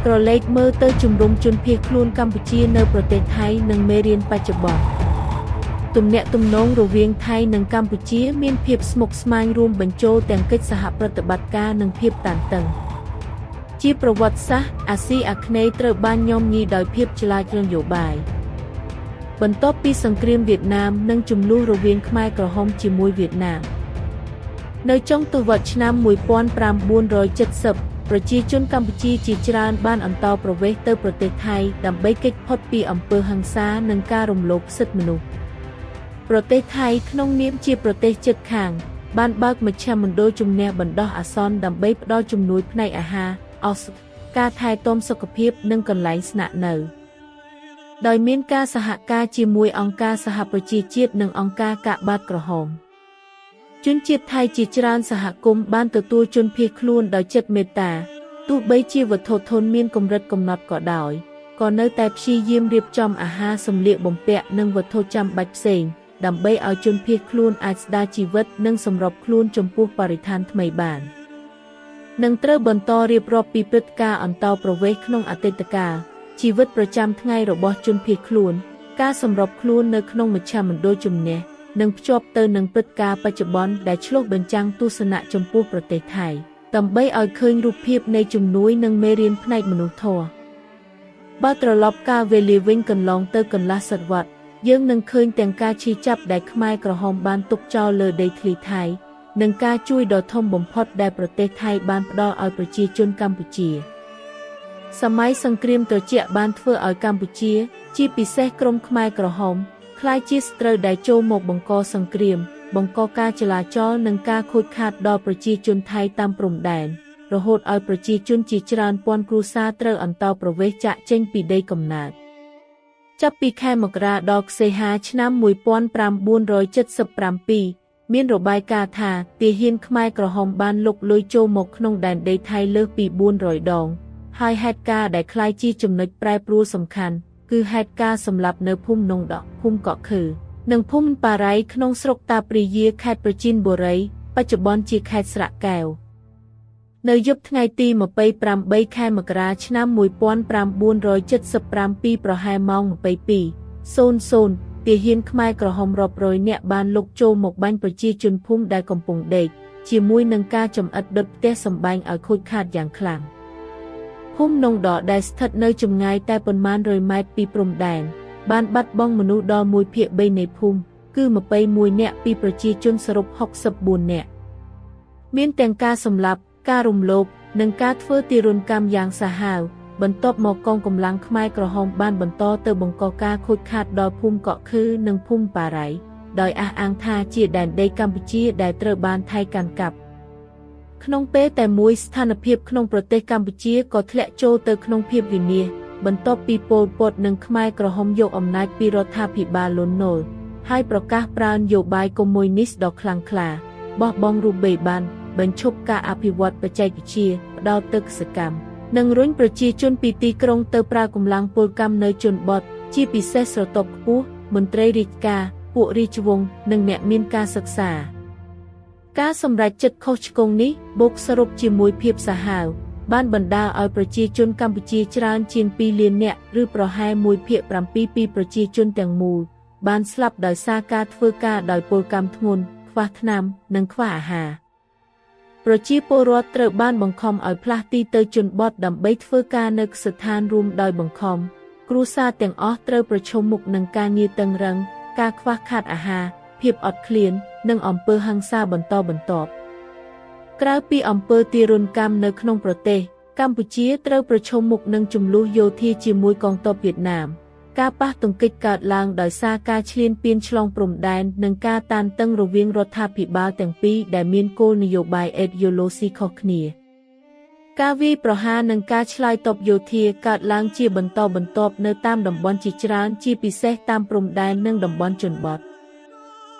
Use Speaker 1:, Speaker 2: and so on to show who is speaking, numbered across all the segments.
Speaker 1: ក្រឡេកមើលទៅជំរំជនភៀសខ្លួនកម្ពុជានៅប្រទេសថៃនិងមេរៀនបច្ចុប្បន្នទំនាក់ទំនងរវាងថៃនិងកម្ពុជាមានភាពស្មុគស្មាញរួមបញ្ចូលទាំងកិច្ចសហប្រតិបត្តិការនិងភាពតានតឹងជាប្រវត្តិសាស្ត្រអាស៊ីអាគ្នេយ៍ត្រូវបានញោមញីដោយភាពឆ្លាតនយោបាយបន្ទាប់ពីសង្គ្រាមវៀតណាមនិងជម្លោះរវាងខ្មែរក្រហមជាមួយវៀតណាមនៅចុងទសវត្សរ៍ឆ្នាំ1970ប្រជាជនកម្ពុជាជាច្រើនបានអន្តោប្រវេសន៍ទៅប្រទេសថៃដើម្បីគេចផុតពីអំពើហិង្សានិងការរំលោភសិទ្ធិមនុស្សប្រទេសថៃក្នុងនាមជាប្រទេសជិតខាងបានបើកមជ្ឈមណ្ឌលជំនះបណ្ដោះអាសន្នដើម្បីផ្ដល់ជំនួយផ្នែកអាហារឱសថការថែទាំសុខភាពនិងកន្លែងស្នាក់នៅដោយមានការសហការជាមួយអង្គការសហប្រជាជាតិនិងអង្គការកាកបាទក្រហមជនជាតិថៃជាច្រើនសហគមន៍បានទទួលជនភៀសខ្លួនដោយចិត្តមេត្តាទោះបីជាវត្ថុធនមានកម្រិតកំណត់ក៏ដោយក៏នៅតែព្យាយាមរៀបចំអាហារសម្លៀកបំពាក់និងវត្ថុចាំបាច់ផ្សេងដើម្បីឲ្យជនភៀសខ្លួនអាចស្ដារជីវិតនិងសម្របខ្លួនចំពោះបរិស្ថានថ្មីបាននឹងត្រូវបន្តរៀបរាប់ពីព្រឹត្តិការណ៍អន្តោប្រវេសន៍ក្នុងអតីតកាលជីវិតប្រចាំថ្ងៃរបស់ជនភៀសខ្លួនការសម្របខ្លួននៅក្នុងមជ្ឈមណ្ឌលជំនះនិងភ្ជាប់ទៅនឹងព្រឹត្តិការណ៍បច្ចុប្បន្នដែលឆ្លុះបញ្ចាំងទស្សនៈចំពោះប្រទេសថៃដើម្បីឲ្យឃើញរូបភាពនៃជំនួយនិងមេរៀនផ្នែកមនុស្សធម៌បើត្រឡប់កាលវេលាវិញកន្លងទៅកន្លះសតវត្សរ៍យើងនឹងឃើញទាំងការឈឺចាប់ដែលខ្មែរក្រហមបានទុកចោលលើដីធ្លីថៃនិងការជួយដ៏ធំបំផុតដែលប្រទេសថៃបានផ្ដល់ឲ្យប្រជាជនកម្ពុជាសម័យសង្គ្រាមត្រជាក់បានធ្វើឲ្យកម្ពុជាជាពិសេសក្រុមខ្មែរក្រហមក្លាយជាសត្រូវដែលចូលមកបង្កសង្គ្រាមបង្កការចលាចលនិងការខូចខាតដល់ប្រជាជនថៃតាមព្រំដែនរហូតឲ្យប្រជាជនជាច្រើនពាន់គ្រួសារត្រូវអន្តោប្រវេសន៍ចាកចេញពីដីកំណើតចាប់ពីខែមករាដល់សីហាឆ្នាំ1977មានរបាយការណ៍ថាទាហានខ្មែរក្រហមបានលុកលុយចូលមកក្នុងដែនដីថៃលើសពី400ដងហើយហេតុការណ៍ដែលក្លាយជាចំណុចប្រែប្រួលសំខាន់គឺហេតុការណ៍សម្លាប់នៅភូមិនងដកភូមិកក់ខឺនិងភូមិប៉ារ៉ៃក្នុងស្រុកតាព្រាយាខេត្តប្រជីនបុរីបច្ចុប្បន្នជាខេត្តស្រាក់កែវនៅយប់ថ្ងៃទី28ខែមករាឆ្នាំ1975ពីប្រហែលម៉ោង22:00ទាហានខ្មែរក្រហមរាប់រយនាក់បានលុកចូលមកបាញ់ប្រជាជនភូមិដែលកំពុងដេកជាមួយនឹងការចម្អិតដុតផ្ទះសម្បែងឲ្យខូចខាតយ៉ាងខ្លាំងភូមិនងដកដែលស្ថិតនៅចម្ងាយតែប៉ុន្មានរយម៉ែត្រពីព្រំដែនបានបាត់បង់មនុស្សដល់1/3នៃភូមិគឺ21នាក់ពីប្រជាជនសរុប64នាក់មានទាំងការសម្លាប់ការរំលោភនិងការធ្វើទារុណកម្មយ៉ាងសាហាវបន្ទាប់មកកងកម្លាំងខ្មែរក្រហមបានបន្តទៅបង្កការខូចខាតដល់ភូមិកក់ខឺនិងភូមិប៉ារ៉ៃដោយអះអាងថាជាដែនដីកម្ពុជាដែលត្រូវបានថៃកាន់កាប់ក្នុងពេលតែមួយស្ថានភាពក្នុងប្រទេសកម្ពុជាក៏ធ្លាក់ចូលទៅក្នុងភាពវិនាសបន្ទាប់ពីប៉ុល ពតនិងខ្មែរក្រហមយកអំណាចពីរដ្ឋាភិបាលលន់នល់ហើយប្រកាសប្រើនយោបាយកុម្មុយនីសដ៏ខ្លាំងក្លាបោះបង់រូបិយប័ណ្ណបញ្ឈប់ការអភិវឌ្ឍបច្ចេកវិទ្យាផ្ដោតទៅកសិកម្មនិងរុញប្រជាជនពីទីក្រុងទៅប្រើកម្លាំងពលកម្មនៅជនបទជាពិសេសស្រទាប់ខ្ពស់មន្ត្រីរាជការពួករាជវង្សនិងអ្នកមានការសិក្សាការសម្រេចចិត្តខុសឆ្គងនេះបូកសរុបជាមួយភាពសាហាវបានបណ្ដាលឲ្យប្រជាជនកម្ពុជាច្រើនជាង2លាននាក់ឬប្រហែល1/7ពីប្រជាជនទាំងមូលបានស្លាប់ដោយសារការធ្វើការដោយពលកម្មធ្ងន់ខ្វះថ្នាំនិងខ្វះអាហារប្រជាពលរដ្ឋត្រូវបានបង្ខំឲ្យផ្លាស់ទីទៅជនបទដើម្បីធ្វើការនៅស្ថានរួមដោយបង្ខំគ្រួសារទាំងអស់ត្រូវប្រឈមមុខនឹងការងារតឹងរ៉ឹងការខ្វះខាតអាហារភាពអត់ឃ្លាននិងអំពើហិង្សាបន្តបន្ទាប់ក្រៅពីអំពើទារុណកម្មនៅក្នុងប្រទេសកម្ពុជាត្រូវប្រឈមមុខនឹងជម្លោះយោធាជាមួយកងទ័ពវៀតណាមការប៉ះទង្គិចកើតឡើងដោយសារការឈ្លានពានឆ្លងព្រំដែននិងការតានតឹងរវាងរដ្ឋាភិបាលទាំងពីរដែលមានគោលនយោបាយអេដយូឡូស៊ីខុសគ្នាការវាយប្រហារនិងការឆ្លើយតបយោធាកើតឡើងជាបន្តបន្ទាប់នៅតាមតំបន់ជាច្រើនជាពិសេសតាមព្រំដែននិងតំបន់ជនបទ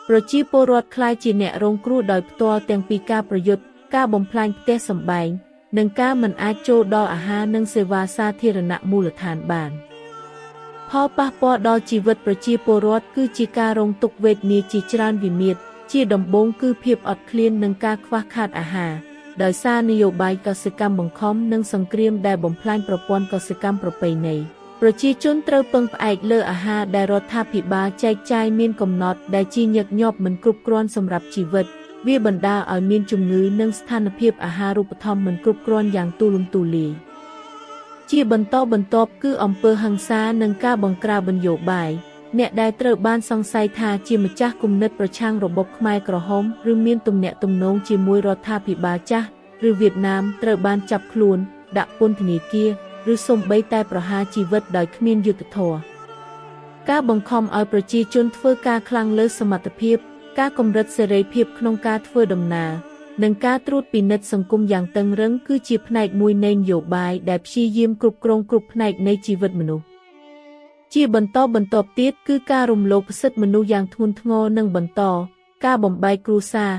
Speaker 1: ប្រជាពលរដ្ឋក្លាយជាអ្នករងគ្រោះដោយផ្ទាល់ទាំងពីការប្រយុទ្ធការបំផ្លាញផ្ទះសម្បែងនិងការមិនអាចចូលដល់អាហារនិងសេវាសាធារណៈមូលដ្ឋានបានផលប៉ះពាល់ដល់ជីវិតប្រជាពលរដ្ឋគឺជាការរងទុក្ខវេទនាជាច្រើនវិមាត្រជាដំបូងគឺភាពអត់ឃ្លាននិងការខ្វះខាតអាហារ ដោយសារនយោបាយកសិកម្មបង្ខំនិងសង្គ្រាមដែលបំផ្លាញប្រព័ន្ធកសិកម្មប្រពៃណីប្រជាជនត្រូវពឹងផ្អែកលើអាហារដែលរដ្ឋាភិបាលចែកចាយមានកំណត់ដែលជាញឹកញាប់មិនគ្រប់គ្រាន់សម្រាប់ជីវិតវាបណ្ដាលឲ្យមានជំងឺនិងស្ថានភាពអាហារូបត្ថម្ភមិនគ្រប់គ្រាន់យ៉ាងទូលំទូលាយជាបន្តបន្ទាប់គឺអំពើហិង្សានិងការបង្ក្រាបនយោបាយអ្នកដែលត្រូវបានសង្ស័យថាជាម្ចាស់គំនិតប្រឆាំងរបបខ្មែរក្រហមឬមានទំនាក់ទំនងជាមួយរដ្ឋាភិបាលចាស់ឬវៀតណាមត្រូវបានចាប់ខ្លួនដាក់ពន្ធនាគារឬសូម្បីតែប្រហារជីវិតដោយគ្មានយុត្តិធម៌ការបង្ខំឲ្យប្រជាជនធ្វើការខ្លាំងលើសមត្ថភាពការកម្រិតសេរីភាពក្នុងការធ្វើដំណើរនិងការត្រួតពិនិត្យសង្គមយ៉ាងតឹងរ៉ឹងគឺជាផ្នែកមួយនៃនយោបាយដែលព្យាយាមគ្រប់គ្រងគ្រប់ផ្នែកនៃជីវិតមនុស្សជាបន្តបន្ទាប់ទៀតគឺការរំលោភសិទ្ធិមនុស្សយ៉ាងធ្ងន់ធ្ងរនិងបន្តការបំបែកគ្រួសារ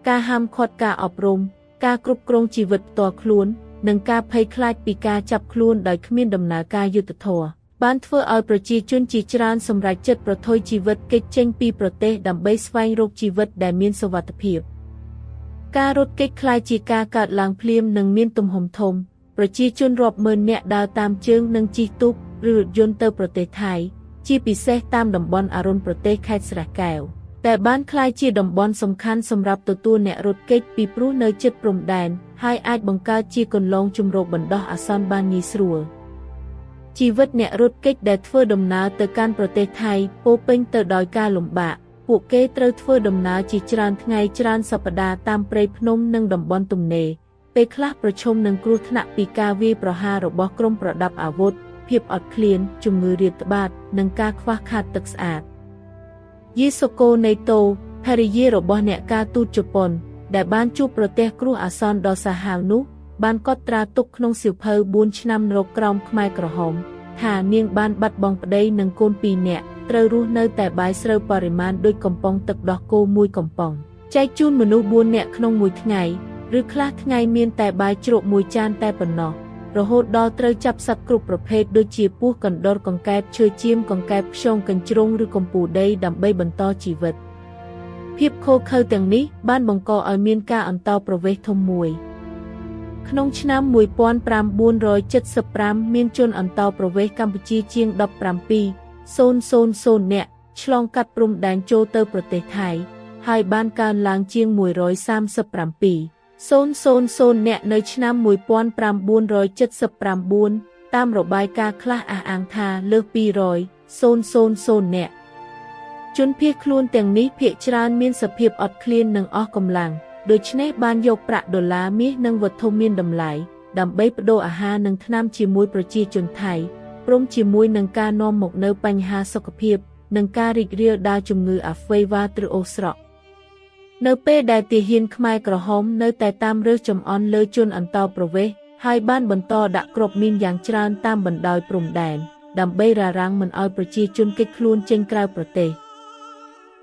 Speaker 1: ការហាមឃាត់ការអប់រំការគ្រប់គ្រងជីវិតផ្ទាល់ខ្លួននិងការភ័យខ្លាចពីការចាប់ខ្លួនដោយគ្មានដំណើរការយុត្តិធម៌បានធ្វើឲ្យប្រជាជនជាច្រើនសម្រេចចិត្តប្រថុយជីវិតគេចចេញពីប្រទេសដើម្បីស្វែងរកជីវិតដែលមានសុវត្ថិភាពការរត់គេចក្លាយជាការកើតឡើងភ្លាមនិងមានទំហំធំប្រជាជនរាប់ម៉ឺននាក់ដើរតាមជើងនិងជិះទូកឬរថយន្តទៅប្រទេសថៃជាពិសេសតាមតំបន់អរុណប្រទេសខេត្តស្រះកែវតែបានក្លាយជាតំបន់សំខាន់សម្រាប់ទទួលអ្នករត់គេចពីព្រោះនៅជិតព្រំដែនហើយអាចបង្កើតជាកន្លងជំរកបណ្ដោះអាសន្នបានងាយស្រួលជីវិតអ្នករត់គេចដែលធ្វើដំណើរទៅកាន់ប្រទេសថៃពោរពេញទៅដោយការលំបាកពួកគេត្រូវធ្វើដំណើរជាច្រើនថ្ងៃច្រើនសប្តាហ៍តាមព្រៃភ្នំនិងតំបន់ទំនេរពេលខ្លះប្រឈមនឹងគ្រោះថ្នាក់ពីការវាយប្រហាររបស់ក្រុមប្រដាប់អាវុធភាពអត់ឃ្លានជំងឺរាតត្បាតនិងការខ្វះខាតទឹកស្អាតយីសូកូណេតូភរិយារបស់អ្នកការទូតជប៉ុនដែលបានជួបប្រទះគ្រោះអាសន្នដ៏សាហាវនោះបានកត់ត្រាទុកក្នុងសៀវភៅ4ឆ្នាំនរកក្រោមខ្មែរក្រហមថានាងបានបាត់បង់ប្តីនិងកូន2នាក់ត្រូវរស់នៅតែបាយស្រូវបរិមាណដូចកំប៉ុងទឹកដោះគោមួយកំប៉ុងចែកជូនមនុស្ស4នាក់ក្នុងមួយថ្ងៃឬខ្លះថ្ងៃមានតែបាយជ្រក់មួយចានតែប៉ុណ្ណោះរហូតដល់ត្រូវចាប់សត្វគ្រប់ប្រភេទដូចជាពស់កណ្ដុរកង្កែបឈើចៀមកង្កែបខ្យងកញ្ជ្រងឬកំពូលដីដើម្បីបន្តជីវិតភាពឃោរឃៅទាំងនេះបានបង្កឲ្យមានការអន្តោប្រវេសន៍ធំមួយក្នុងឆ្នាំ1575មានជនអន្តោប្រវេសន៍កម្ពុជាជាង17,000 នាក់ឆ្លងកាត់ព្រំដែនចូលទៅប្រទេសថៃហើយបានកើនឡើងជាង137,000 នាក់នៅឆ្នាំ1579តាមរបាយការណ៍ខ្លះអះអាងថាលើសពី100,000 នាក់ជនភៀសខ្លួនទាំងនេះភាគច្រើនមានសភាពអត់ឃ្លាននិងអស់កម្លាំងដូច្នេះបានយកប្រាក់ដុល្លារមាសនិងវត្ថុមានតម្លៃដើម្បីប្តូរអាហារនិងថ្នាំជាមួយប្រជាជនថៃព្រមជាមួយនឹងការនាំមកនូវបញ្ហាសុខភាពនិងការរីករាលដាលជំងឺអាហ្វេវ៉ាទ្រឺអូស្រកនៅពេលដែលទាហានខ្មែរក្រហមនៅតែតាមរើសចំអន់លើជនអន្តោប្រវេសន៍ហើយបានបន្តដាក់គ្រាប់មីនយ៉ាងច្រើនតាមបណ្ដោយព្រំដែនដើម្បីរារាំងមិនឲ្យប្រជាជនគេចខ្លួនចេញក្រៅប្រទេស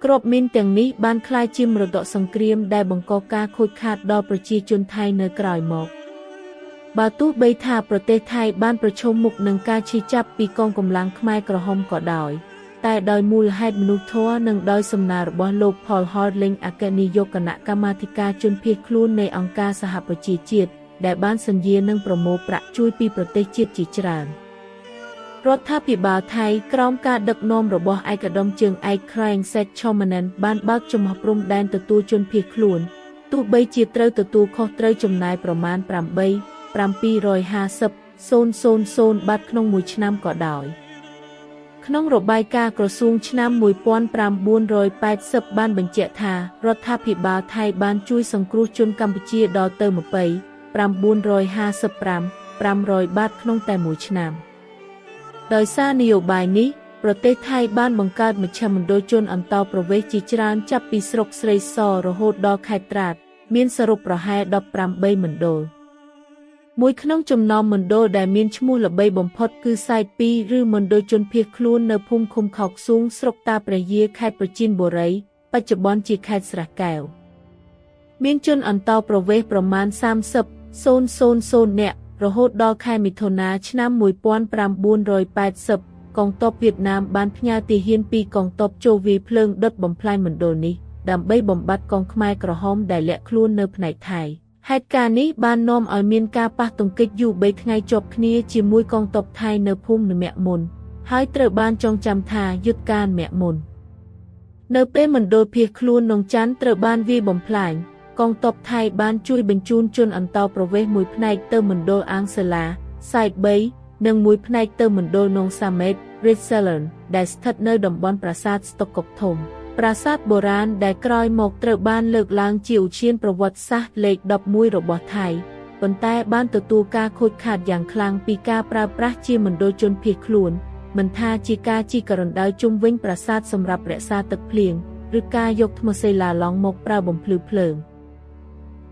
Speaker 1: គ្រាប់មីនទាំងនេះបានក្លាយជាមរតកសង្គ្រាមដែលបង្កការខូចខាតដល់ប្រជាជនថៃនៅក្រោយមកបើទោះបីថាប្រទេសថៃបានប្រឈមមុខនឹងការឈឺចាប់ពីកងកម្លាំងខ្មែរក្រហមក៏ដោយតែដោយមូលហេតុមនុស្សធម៌និងដោយសំណើរបស់លោក Paul Hardling អគ្គនាយកគណៈកម្មាធិការជនភៀសខ្លួននៃអង្គការសហប្រជាជាតិដែលបានសន្យានឹងប្រមូលប្រាក់ជួយពីប្រទេសជាតិជាច្រើនរដ្ឋាភិបាលថៃក្រោមការដឹកនាំរបស់ឯកឧត្តមជើងឯក Krang Sechchomanan បានបើកចំហព្រំដែនទទួលជនភៀសខ្លួនទោះបីជាត្រូវទទួលខុសត្រូវចំណាយប្រមាណ8,750,000 បាតក្នុងមួយឆ្នាំក៏ដោយក្នុងរបាយការណ៍ក្រសួងឆ្នាំ1980បានបញ្ជាក់ថារដ្ឋាភិបាលថៃបានជួយសង្គ្រោះជនកម្ពុជាដល់ទៅ20,955,500 បាតក្នុងតែមួយឆ្នាំដោយសារនយោបាយនេះប្រទេសថៃបានបង្កើតមជ្ឈមណ្ឌលជនអន្តោប្រវេសន៍ជាច្រើនចាប់ពីស្រុកស្រីសរហូតដល់ខេត្តត្រាតមានសរុបប្រហែល18មណ្ឌលមួយក្នុងចំណោមមណ្ឌលដែលមានឈ្មោះល្បីបំផុតគឺសែក2ឬមណ្ឌលជនភៀសខ្លួននៅភូមិឃុំខោកស៊ូងស្រុកតាព្រះយាខេត្តប្រជិនបុរីបច្ចុប្បន្នជាខេត្តស្រះកែវមានជនអន្តោប្រវេសន៍ប្រមាណ30,000 នាក់រហូតដល់ខែមិថុនាឆ្នាំ1980កងទ័ពវៀតណាមបានផ្ញើទាហានពីកងទ័ពចូលវាយភ្លើងដុតបំផ្លាញមណ្ឌលនេះដើម្បីបំបត្តិកងខ្មែរក្រហមដែលលាក់ខ្លួននៅផ្នែកថៃ ហេតុការណ៍នេះបាននាំឲ្យមានការប៉ះទង្គិចយូរ3ថ្ងៃជាប់គ្នាជាមួយកងទ័ពថៃនៅភូមិនមៈមុនហើយត្រូវបានចងចាំថាយុទ្ធការនមៈមុននៅពេលមណ្ឌលភៀសខ្លួននងច័ន្ទត្រូវបានវាយបំផ្លាញកងទ័ពថៃបានជួយបញ្ជូនជនអន្តោប្រវេសន៍មួយផ្នែកទៅមណ្ឌលអាងសេឡាសាយ3និងមួយផ្នែកទៅមណ្ឌលនងសាមេត Rizalern ដែលស្ថិតនៅតំបន់ប្រាសាទស្តុកកុកធំប្រាសាទបុរាណដែលក្រោយមកត្រូវបានលើកឡើងជាឧទ្យានប្រវត្តិសាស្ត្រលេខ11របស់ថៃប៉ុន្តែបានទទួលការខូចខាតយ៉ាងខ្លាំងពីការប្រើប្រាស់ជាមណ្ឌលជនភៀសខ្លួនមិនថាជាការជីករណ្ដៅជុំវិញប្រាសាទសម្រាប់រក្សាទឹកភ្លៀងឬការយកថ្មសេឡាឡង់មកប្រើបំភ្លឺភ្លើង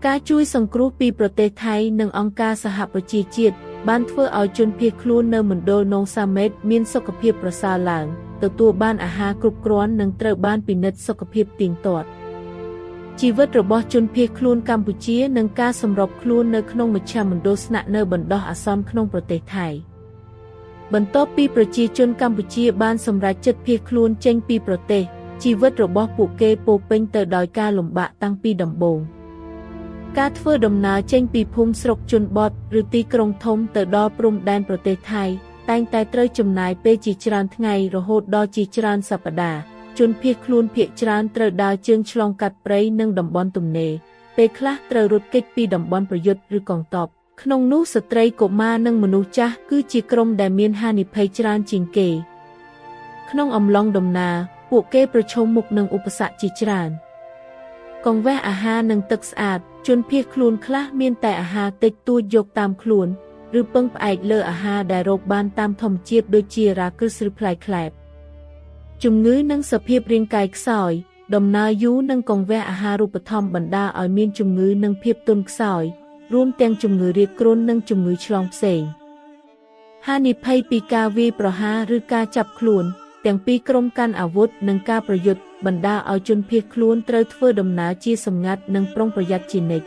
Speaker 1: ការជួយសង្គ្រោះពីប្រទេសថៃនិងអង្គការសហប្រជាជាតិបានធ្វើឲ្យជនភៀសខ្លួននៅមណ្ឌលនងសាមេតមានសុខភាពប្រសើរឡើងទទួលបានអាហារគ្រប់គ្រាន់និងត្រូវបានពិនិត្យសុខភាពទៀងទាត់ជីវិតរបស់ជនភៀសខ្លួនកម្ពុជានិងការសម្របខ្លួននៅក្នុងមជ្ឈមណ្ឌលស្នាក់នៅបណ្ដោះអាសន្នក្នុងប្រទេសថៃបន្ទាប់ពីប្រជាជនកម្ពុជាបានសម្រេចចិត្តភៀសខ្លួនចេញពីប្រទេសជីវិតរបស់ពួកគេពោរពេញទៅដោយការលំបាកតាំងពីដំបូងការធ្វើដំណើរចេញពីភូមិស្រុកជនបទឬទីក្រុងធំទៅដល់ព្រំដែនប្រទេសថៃតែងតែត្រូវចំណាយពេលជាច្រើនថ្ងៃរហូតដល់ជាច្រើនសប្តាហ៍ជនភៀសខ្លួនភាគច្រើនត្រូវដើរជើងឆ្លងកាត់ព្រៃនិងតំបន់ទំនេរពេលខ្លះត្រូវរត់គេចពីតំបន់ប្រយុទ្ធឬកងទ័ពក្នុងនោះស្ត្រីកុមារនិងមនុស្សចាស់គឺជាក្រុមដែលមានហានិភ័យច្រើនជាងគេក្នុងអំឡុងដំណើរពួកគេប្រឈមមុខនឹងឧបសគ្គជាច្រើនកង្វះអាហារនិងទឹកស្អាតជនភៀសខ្លួនខ្លះមានតែអាហារតិចតួចយកតាមខ្លួនឬពឹងផ្អែកលើអាហារដែលរកបានតាមធម្មជាតិដូចជារ៉ាគ្រឹះឬផ្លែខ្លែបជំងឺនិងសភាពរាងកាយខ្សោយដំណើរយូរនិងកង្វះអាហារូបត្ថម្ភបណ្ដាលឲ្យមានជំងឺនិងភាពទន់ខ្សោយរួមទាំងជំងឺរាគគ្រុននិងជំងឺឆ្លងផ្សេងហានិភ័យពីការវាយប្រហារឬការចាប់ខ្លួនទាំងពីក្រុមកាន់អាវុធនិងការប្រយុទ្ធបណ្ដាលឲ្យជនភៀសខ្លួនត្រូវធ្វើដំណើរជាសម្ងាត់និងប្រុងប្រយ័ត្នជានិច្ច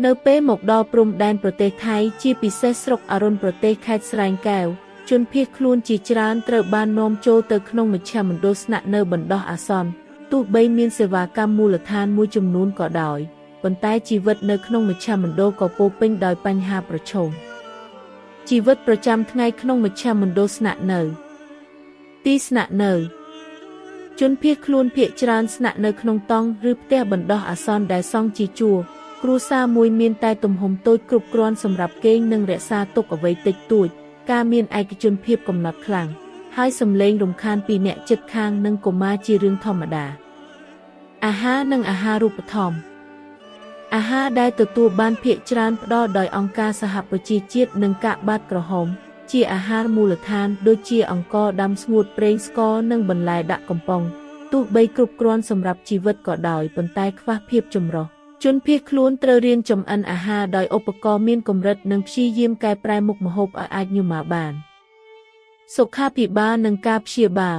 Speaker 1: នៅពេលមកដល់ព្រំដែនប្រទេសថៃជាពិសេសស្រុកអរុណប្រទេសខេត្តស្រែងកែវជនភៀសខ្លួនជាច្រើនត្រូវបាននាំចូលទៅក្នុងមជ្ឈមណ្ឌលស្នាក់នៅបណ្ដោះអាសន្នទោះបីមានសេវាកម្មមូលដ្ឋានមួយចំនួនក៏ដោយប៉ុន្តែជីវិតនៅក្នុងមជ្ឈមណ្ឌលក៏ពោរពេញដោយបញ្ហាប្រឈមជីវិតប្រចាំថ្ងៃក្នុងមជ្ឈមណ្ឌលស្នាក់នៅទីស្នាក់នៅជនភៀសខ្លួនភាគច្រើនស្នាក់នៅក្នុងតង់ឬផ្ទះបណ្ដោះអាសន្នដែលសង់ជាជួរគ្រួសារមួយមានតែទំហំតូចគ្រប់គ្រាន់សម្រាប់គេងនិងរក្សាទុកអ្វីតិចតួចការមានឯកជនភាពកំណត់ខ្លាំងហើយសំឡេងរំខានពីអ្នកជិតខាងនិងកុមារជារឿងធម្មតាអាហារនិងអាហារូបត្ថម្ភអាហារដែលទទួលបានភាគច្រើនផ្ដល់ដោយអង្គការសហប្រជាជាតិនិងកាកបាទក្រហមជាអាហារមូលដ្ឋានដូចជាអង្ករដាំស្ងួតប្រេងស្ករនិងបន្លែដាក់កំប៉ុងទោះបីគ្រប់គ្រាន់សម្រាប់ជីវិតក៏ដោយប៉ុន្តែខ្វះភាពចម្រុះជនភៀសខ្លួនត្រូវរៀនចម្អិនអាហារដោយឧបករណ៍មានកម្រិតនិងព្យាយាមកែប្រែមុខម្ហូបឲ្យអាចញ៉ាំបានសុខាភិបាលនិងការព្យាបាល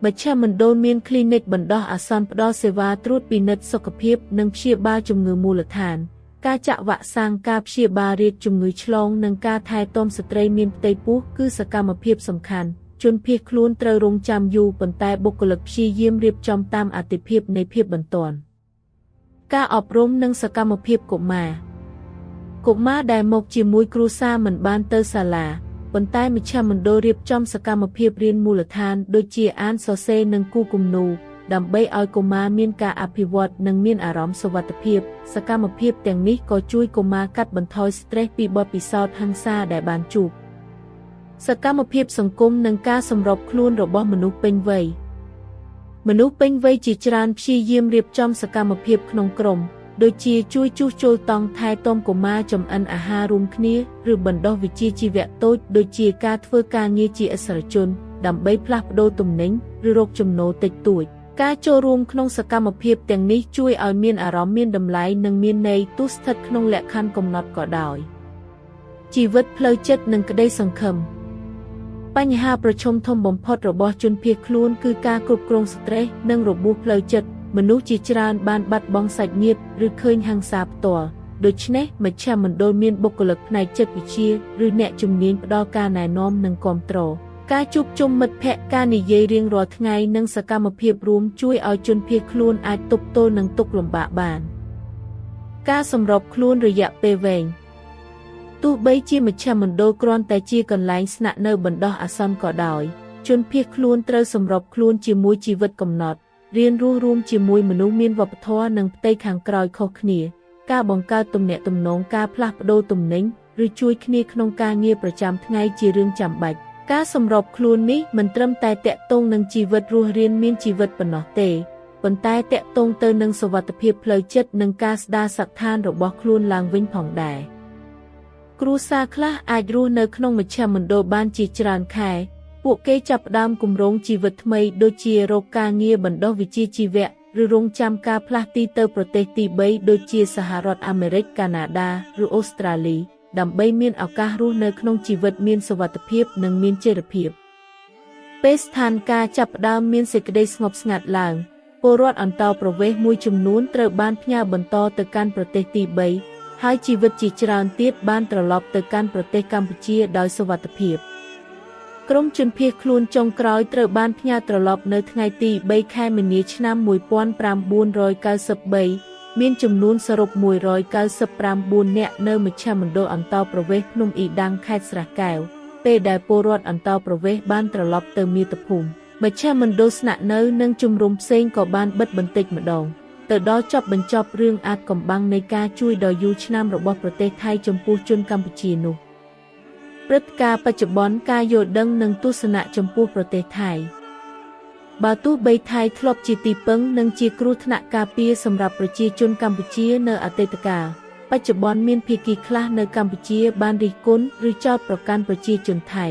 Speaker 1: មជ្ឈមណ្ឌលមានគ្លីនិកបណ្ដោះអាសន្នផ្ដល់សេវាត្រួតពិនិត្យសុខភាពនិងព្យាបាលជំងឺមូលដ្ឋានការចាក់វ៉ាក់សាំងការព្យាបាលរាគជំងឺឆ្លងនិងការថែទាំស្ត្រីមានផ្ទៃពោះគឺសកម្មភាពសំខាន់ជនភៀសខ្លួនត្រូវរងចាំយូរប៉ុន្តែបុគ្គលិកព្យាយាមរៀបចំតាមអាទិភាពនៃភាពបន្ទាន់ការអប់រំនិងសកម្មភាពកុមារដែលមកជាមួយគ្រួសារមិនបានទៅសាលាប៉ុន្តែមជ្ឈមណ្ឌលរៀបចំសកម្មភាពរៀនមូលដ្ឋានដូចជាអានសរសេរនិងគូគំនូរដើម្បីឲ្យកុមារមានការអភិវឌ្ឍនិងមានអារម្មណ៍សុវត្ថិភាពសកម្មភាពទាំងនេះក៏ជួយកុមារកាត់បន្ថយស្ត្រេសពីបទពិសោធន៍ហិង្សាដែលបានជួបសកម្មភាពសង្គមនិងការសម្របខ្លួនរបស់មនុស្សពេញវ័យជាច្រើនព្យាយាមរៀបចំសកម្មភាពក្នុងក្រុមដូចជាជួយជួសជុលតង់ថែទាំកុមារចម្អិនអាហាររួមគ្នាឬបណ្ដុះវិជ្ជាជីវៈតូចដូចជាការធ្វើការងារជាឥស្សរជនដើម្បីផ្លាស់ប្ដូរទំនិញឬរកចំណូលតិចតួចការចូលរួមក្នុងសកម្មភាពទាំងនេះជួយឲ្យមានអារម្មណ៍មានតម្លៃនិងមានន័យទោះស្ថិតក្នុងលក្ខខណ្ឌកំណត់ក៏ដោយជីវិតផ្លូវចិត្តនិងក្តីសង្ឃឹមបញ្ហាប្រឈមធំបំផុតរបស់ជនភៀសខ្លួនគឺការគ្រប់គ្រងស្ត្រេសនិងរបួសផ្លូវចិត្តមនុស្សជាច្រើនបានបាត់បង់សាច់ញាតិឬឃើញហិង្សាផ្ទាល់ដូច្នេះមជ្ឈមណ្ឌលមានបុគ្គលិកផ្នែកចិត្តវិទ្យាឬអ្នកជំនាញផ្ដល់ការណែនាំនិងគាំទ្រការជួបជុំមិត្តភ័ក្តិការនិយាយរៀងរាល់ថ្ងៃនិងសកម្មភាពរួមជួយឲ្យជនភៀសខ្លួនអាចទប់ទល់នឹងទុក្ខលំបាកបាន ការសម្របខ្លួនរយៈពេលវែងទោះបីជាមជ្ឈមណ្ឌលគ្រាន់តែជាកន្លែងស្នាក់នៅបណ្ដោះអាសន្នក៏ដោយជនភៀសខ្លួនត្រូវសម្របខ្លួនជាមួយជីវិតកំណត់រៀនរស់រួមជាមួយមនុស្សមានវប្បធម៌និងផ្ទៃខាងក្រោយខុសគ្នាការបង្កើតទំនាក់ទំនងការផ្លាស់ប្ដូរទំនិញឬជួយគ្នាក្នុងការងារប្រចាំថ្ងៃជារឿងចាំបាច់ការសម្របខ្លួននេះមិនត្រឹមតែតាក់ទងនឹងជីវិតរស់រានមានជីវិតប៉ុណ្ណោះទេប៉ុន្តែតាក់ទងទៅនឹងសុវត្ថិភាពផ្លូវចិត្តនិងការស្ដារសក្តានុពលរបស់ខ្លួនឡើងវិញផងដែរគ្រួសារខ្លះអាចរស់នៅក្នុងមជ្ឈមណ្ឌលបានជាច្រើនខែពួកគេចាប់ផ្ដើមគម្រោងជីវិតថ្មីដូចជារកការងារបណ្ដុះវិជ្ជាជីវៈឬរងចាំការផ្លាស់ទីទៅប្រទេសទី3ដូចជាសហរដ្ឋអាមេរិកកាណាដាឬអូស្ត្រាលីដើម្បីមានឱកាសរស់នៅក្នុងជីវិតមានសុវត្ថិភាពនិងមានចីរភាពពេលស្ថានភាពចាប់ផ្ដើមមានសេចក្តីស្ងប់ស្ងាត់ឡើងពលរដ្ឋអន្តោប្រវេសន៍មួយចំនួនត្រូវបានផ្ញើបន្តទៅកាន់ប្រទេសទី3ហើយជីវិតជាច្រើនទៀតបានត្រឡប់ទៅកាន់ប្រទេសកម្ពុជាដោយសុវត្ថិភាពក្រុមជនភៀសខ្លួនចុងក្រោយត្រូវបានផ្ញើត្រឡប់នៅថ្ងៃទី3ខែមីនាឆ្នាំ1993មានចំនួនសរុប199នាក់នៅមជ្ឈមណ្ឌលអន្តោប្រវេសន៍ភ្នំអ៊ីដាំងខេត្តស្រះកែវពេលដែលពលរដ្ឋអន្តោប្រវេសន៍បានត្រឡប់ទៅមាតុភូមិមជ្ឈមណ្ឌលស្នាក់នៅនិងជំរំផ្សេងក៏បានបិទបន្តិចម្ដងទៅដល់ចប់បញ្ចប់រឿងអាថ៌កំបាំងនៃការជួយដ៏យូរឆ្នាំរបស់ប្រទេសថៃចំពោះជនកម្ពុជានោះព្រឹត្តិការណ៍បច្ចុប្បន្នការយល់ដឹងនិងទស្សនៈចំពោះប្រទេសថៃបើទោះបីថៃធ្លាប់ជាទីពឹងនិងជាគ្រោះថ្នាក់ការពារសម្រាប់ប្រជាជនកម្ពុជានៅអតីតកាលបច្ចុប្បន្នមានភាគីខ្លះនៅកម្ពុជាបានរិះគន់ឬចោទប្រកាន់ប្រជាជនថៃ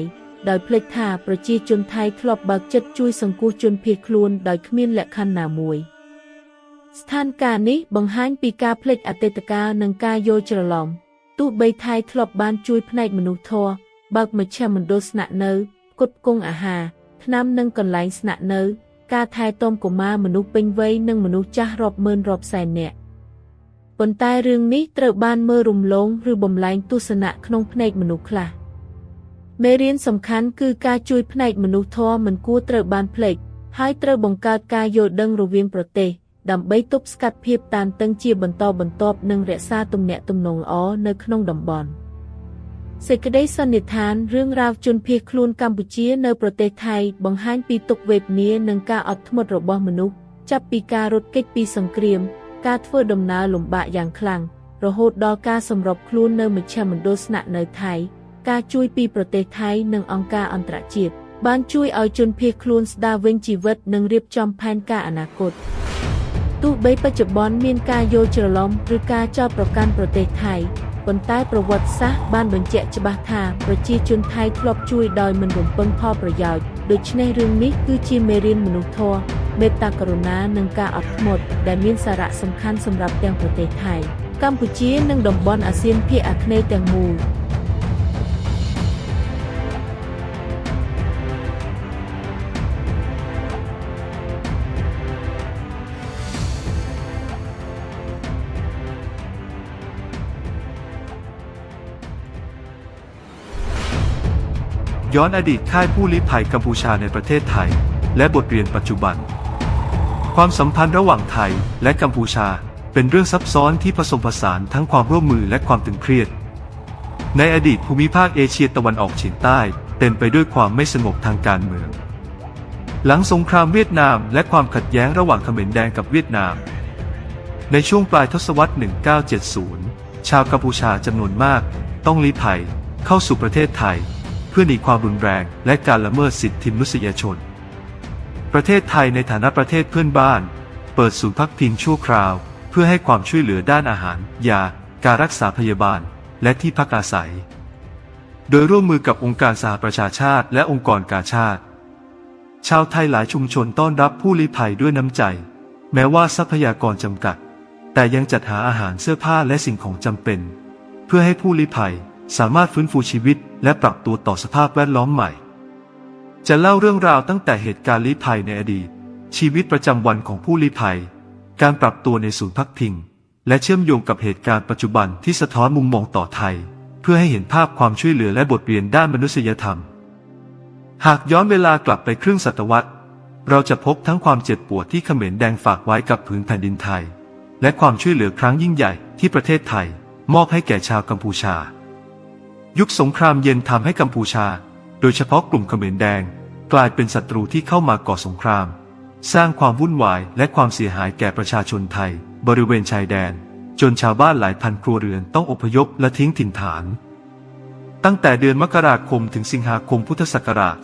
Speaker 1: ដោយភ្លេចថាប្រជាជនថៃធ្លាប់បើកចិត្តជួយសង្គ្រោះជនភៀសខ្លួនដោយគ្មានលក្ខខណ្ឌណាមួយស្ថានភាពនេះបង្ហាញពីការភ្លេចអតីតកាលនិងការយល់ច្រឡំទោះបីថៃធ្លាប់បានជួយផ្នែកមនុស្សធម៌បើកមជ្ឈមណ្ឌលស្នាក់នៅផ្គត់ផ្គង់អាហារថ្នាំនិងកន្លែងស្នាក់នៅការថែទាំកុមារមនុស្សពេញវ័យនិងមនុស្សចាស់រាប់ម៉ឺនរាប់សែននាក់ប៉ុន្តែរឿងនេះត្រូវបានមើលរំលងឬបំលែងទស្សនៈក្នុងភ្នែកមនុស្សខ្លះមេរៀនសំខាន់គឺការជួយផ្នែកមនុស្សធម៌មិនគួរត្រូវបានភ្លេចហើយត្រូវបង្កើតការយល់ដឹងរវាងប្រទេសដើម្បីទប់ស្កាត់ភាពតានតឹងជាបន្តបន្ទាប់និងរក្សាទំនាក់ទំនងល្អនៅក្នុងតំបន់សេចក្តីសន្និដ្ឋានរឿងរ៉ាវជនភៀសខ្លួនកម្ពុជានៅប្រទេសថៃបង្ហាញពីទុក្ខវេទនានិងការអត់ធ្មត់របស់មនុស្សចាប់ពីការរត់គេចពីសង្គ្រាមការធ្វើដំណើរលំបាកយ៉ាងខ្លាំងរហូតដល់ការសម្របខ្លួននៅមជ្ឈមណ្ឌលស្នាក់នៅថៃការជួយពីប្រទេសថៃនិងអង្គការអន្តរជាតិបានជួយឲ្យជនភៀសខ្លួនស្ដារវិញជីវិតនិងរៀបចំផែនការអនាគតទោះបីបច្ចុប្បន្នមានការយល់ច្រឡំឬការចោទប្រកាន់ប្រទេសថៃប៉ុន្តែប្រវត្តិសាស្ត្របានបញ្ជាក់ច្បាស់ថាប្រជាជនថៃធ្លាប់ជួយដោយមិនរំពឹងផលប្រយោជន៍ដូច្នេះរឿងនេះគឺជាមេរៀនមនុស្សធម៌មេត្តាករុណានិងការអត់ធ្មត់ដែលមានសារៈសំខាន់សម្រាប់ទាំងប្រទេសថៃកម្ពុជានិងតំបន់អាស៊ានភាគអាគ្នេយ៍ទាំងមូល
Speaker 2: ย้อนอดีตค่ายผู้ลี้ภัยกัมพูชาในประเทศไทยและบทเรียนปัจจุบันความสัมพันธ์ระหว่างไทยและกัมพูชาเป็นเรื่องซับซ้อนที่ผสมผสานทั้งความร่วมมือและความตึงเครียดในอดีตภูมิภาคเอเชียตะวันออกเฉียงใต้เต็มไปด้วยความไม่สงบทางการเมืองหลังสงครามเวียดนามและความขัดแย้งระหว่างเขมรแดงกับเวียดนามในช่วงปลายทศวรรษ 1970 ชาวกัมพูชาจำนวนมากต้องลี้ภัยเข้าสู่ประเทศไทยเพื่อหนีความรุนแรงและการละเมิดสิทธิมนุษยชนประเทศไทยในฐานะประเทศเพื่อนบ้านเปิดศูนย์พักพิงชั่วคราวเพื่อให้ความช่วยเหลือด้านอาหารยาการรักษาพยาบาลและที่พักอาศัยโดยร่วมมือกับองค์การสหประชาชาติและองค์กรกาชาดชาวไทยหลายชุมชนต้อนรับผู้ลี้ภัยด้วยน้ำใจแม้ว่าทรัพยากรจำกัดแต่ยังจัดหาอาหารเสื้อผ้าและสิ่งของจำเป็นเพื่อให้ผู้ลี้ภัยสามารถฟื้นฟูชีวิตและปรับตัวต่อสภาพแวดล้อมใหม่จะเล่าเรื่องราวตั้งแต่เหตุการณ์ลี้ภัยในอดีตชีวิตประจำวันของผู้ลี้ภัยการปรับตัวในศูนย์พักพิงและเชื่อมโยงกับเหตุการณ์ปัจจุบันที่สะท้อนมุมมองต่อไทยเพื่อให้เห็นภาพความช่วยเหลือและบทเรียนด้านมนุษยธรรมหากย้อนเวลากลับไปครึ่งศตวรรษเราจะพบทั้งความเจ็บปวดที่เขมรแดงฝากไว้กับผืนแผ่นดินไทย และความช่วยเหลือครั้งยิ่งใหญ่ที่ประเทศไทยมอบให้แก่ชาวกัมพูชายุคสงครามเย็นทำให้กัมพูชาโดยเฉพาะกลุ่มเขมรแดงกลายเป็นศัตรูที่เข้ามาก่อสงครามสร้างความวุ่นวายและความเสียหายแก่ประชาชนไทยบริเวณชายแดนจนชาวบ้านหลายพันครัวเรือนต้องอพยพและทิ้งถิ่นฐานตั้งแต่เดือนมกราคมถึงสิงหาคมพุทธศักราช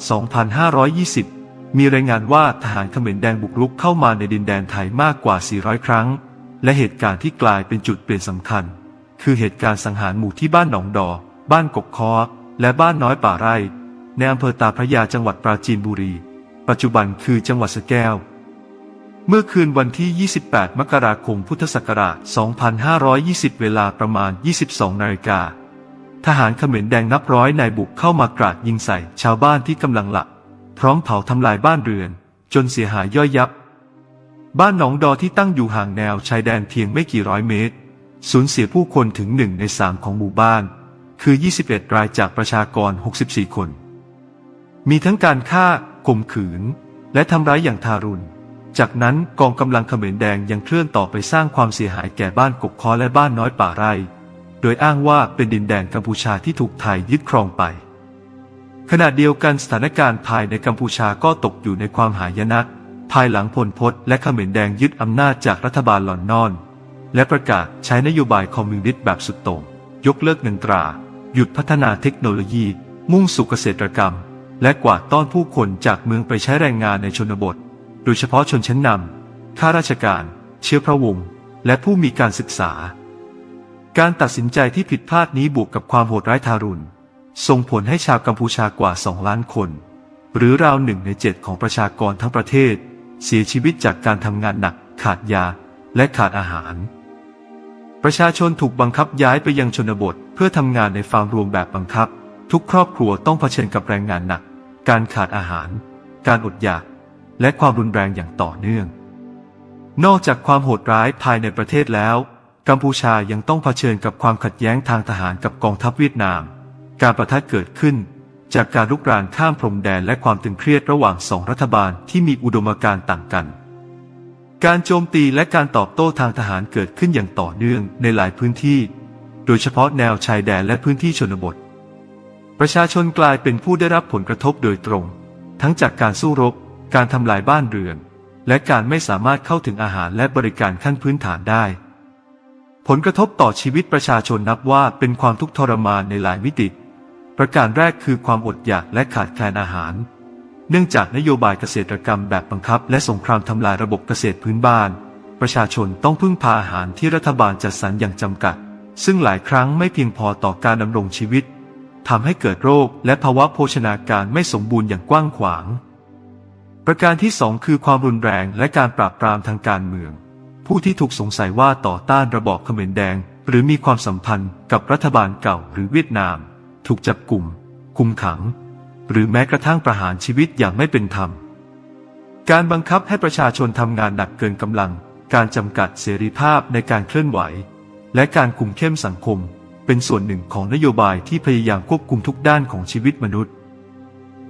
Speaker 2: 2520 มีรายงานว่าทหารเขมรแดงบุกรุกเข้ามาในดินแดนไทยมากกว่า 400 ครั้งและเหตุการณ์ที่กลายเป็นจุดเปลี่ยนสำคัญคือเหตุการณ์สังหารหมู่ที่บ้านหนองดอบ้านกกค้อและบ้านน้อยป่าไร่ในอำเภอตาพระยาจังหวัดปราจีนบุรีปัจจุบันคือจังหวัดสระแก้วเมื่อคืนวันที่ 28 มกราคมพุทธศักราช 2520 เวลาประมาณ 22 นาฬิกาทหารเขมรแดงนับร้อยนายบุกเข้ามากราดยิงใส่ชาวบ้านที่กำลังหลับพร้อมเผาทำลายบ้านเรือนจนเสียหายย่อยยับบ้านหนองดอที่ตั้งอยู่ห่างแนวชายแดนเพียงไม่กี่ร้อยเมตรสูญเสียผู้คนถึง1 ใน 3ของหมู่บ้านคือ 21 รายจากประชากร 64 คนมีทั้งการฆ่าข่มขืนและทำร้ายอย่างทารุณจากนั้นกองกำลังเขมรแดงยังเคลื่อนต่อไปสร้างความเสียหายแก่บ้านกกค้อและบ้านน้อยป่าไร่โดยอ้างว่าเป็นดินแดนกัมพูชาที่ถูกไทยยึดครองไปขณะเดียวกันสถานการณ์ภายในกัมพูชาก็ตกอยู่ในความหายนะภายหลังพลพตและเขมรแดงยึดอำนาจจากรัฐบาลลอนดอนและประกาศใช้นโยบายคอมมิวนิสต์แบบสุดโต่งยกเลิกเงินตราหยุดพัฒนาเทคโนโลยีมุ่งสู่เกษตรกรรมและกวาดต้อนผู้คนจากเมืองไปใช้แรงงานในชนบทโดยเฉพาะชนชั้นนำข้าราชการเชื้อพระวงศ์และผู้มีการศึกษาการตัดสินใจที่ผิดพลาดนี้บวกกับความโหดร้ายทารุณส่งผลให้ชาวกัมพูชากว่า 2 ล้านคนหรือราว1 ใน 7ของประชากรทั้งประเทศเสียชีวิตจากการทำงานหนักขาดยาและขาดอาหารประชาชนถูกบังคับย้ายไปยังชนบทเพื่อทำงานในฟาร์มรวมแบบบังคับทุกครอบครัวต้องเผชิญกับแรงงานหนักการขาดอาหารการอดอยากและความรุนแรงอย่างต่อเนื่องนอกจากความโหดร้ายภายในประเทศแล้วกัมพูชายังต้องเผชิญกับความขัดแย้งทางทหารกับกองทัพเวียดนามการปะทะเกิดขึ้นจากการรุกรานข้ามพรมแดนและความตึงเครียดระหว่าง2 รัฐบาลที่มีอุดมการณ์ต่างกันการโจมตีและการตอบโต้ทางทหารเกิดขึ้นอย่างต่อเนื่องในหลายพื้นที่โดยเฉพาะแนวชายแดนและพื้นที่ชนบทประชาชนกลายเป็นผู้ได้รับผลกระทบโดยตรงทั้งจากการสู้รบการทำลายบ้านเรือนและการไม่สามารถเข้าถึงอาหารและบริการขั้นพื้นฐานได้ผลกระทบต่อชีวิตประชาชนนับว่าเป็นความทุกข์ทรมานในหลายมิติประการแรกคือความอดอยากและขาดแคลนอาหารเนื่องจากนโยบายเกษตรกรรมแบบบังคับและสงครามทำลายระบบเกษตรพื้นบ้านประชาชนต้องพึ่งพาอาหารที่รัฐบาลจัดสรรอย่างจำกัดซึ่งหลายครั้งไม่เพียงพอต่อการดำรงชีวิตทำให้เกิดโรคและภาวะโภชนาการไม่สมบูรณ์อย่างกว้างขวางประการที่ 2คือความรุนแรงและการปราบปรามทางการเมืองผู้ที่ถูกสงสัยว่าต่อต้านระบอบเขมรแดงหรือมีความสัมพันธ์กับรัฐบาลเก่าหรือเวียดนามถูกจับกุมคุมขังหรือแม้กระทั่งประหารชีวิตอย่างไม่เป็นธรรมการบังคับให้ประชาชนทำงานหนักเกินกำลังการจำกัดเสรีภาพในการเคลื่อนไหวและการคุมเข้มสังคมเป็นส่วนหนึ่งของนโยบายที่พยายามควบคุมทุกด้านของชีวิตมนุษย์